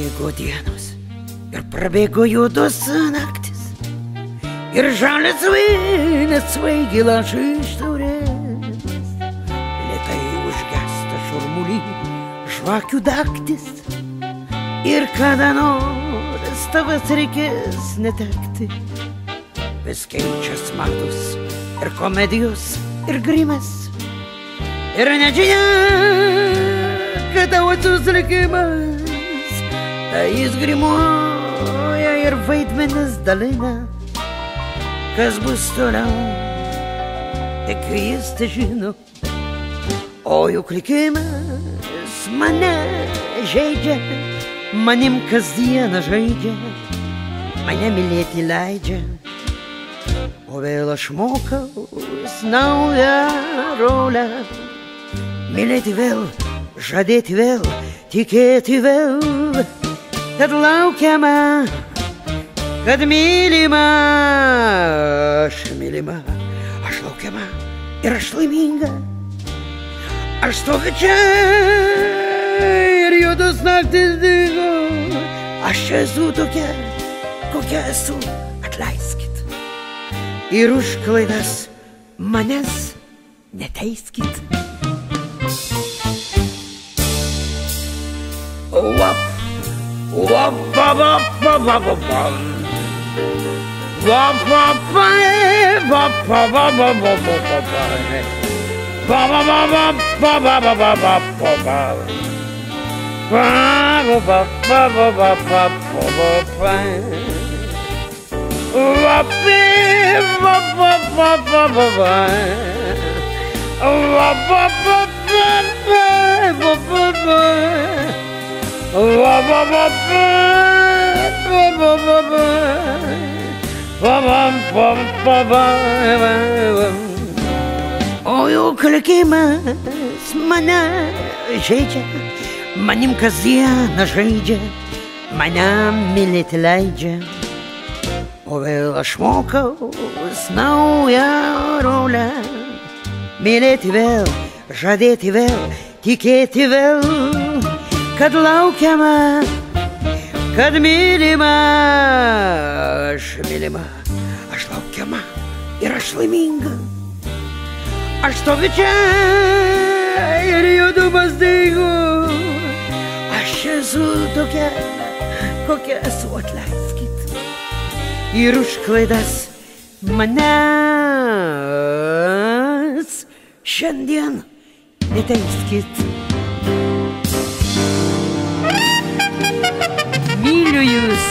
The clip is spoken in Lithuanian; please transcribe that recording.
Prabėgo dienos ir prabėgo juodos naktis, ir žalias vėjas svaigė lašą iš taurės. Lėtai užgęsta šurmuly žvakių daktis, ir kada nors tavęs reikės netekti. Vis keičias mados ir komedijos ir grimas, ir nežinia, kad tavo atsiųs likimas. Tai jis grimuoja ir vaidmenis dalina, kas bus toliau, tik jis tai žino. O juk likimas mane žaidžia, manim kasdieną žaidžia, mane mylėti leidžia. O vėl aš mokaus naują rolę, mylėti vėl, žadėti vėl, tikėti vėl, kad laukiama, kad mylima, aš mylima, aš laukiama ir aš laiminga. Aš stoviu čia ir juodos naktis dingo, aš esu tokia, kokia esu, atleiskit. Ir už klaidas manęs neteiskit. Wap, wap, wap, wap, wap, wap, wap. Wap, wap, wap, wap, wap, wap, wap, wap, wap. Wap, wap, wap, wap, wap, wap, wap, wap, wap. Wap, wap, wap, wap, wap, wap, wap, wap. Wap, wap, wap, wap, wap, wap, wap. Wap, wap, wap, wap, wap, wap, wap. O juk likimas mane žaidžia, manim kasdieną žaidžia, mane mylėti leidžia. O vėl aš mokaus naują rolę, mylėti vėl, žadėti vėl, tikėti vėl, kad laukiama, kad mylima, aš laukiama ir aš laiminga. Aš stoviu čia ir juodumas dingo, aš esu tokia, kokia esu, atleiskit. Ir už klaidas manęs šiandien neteiskit. Myliu jūs.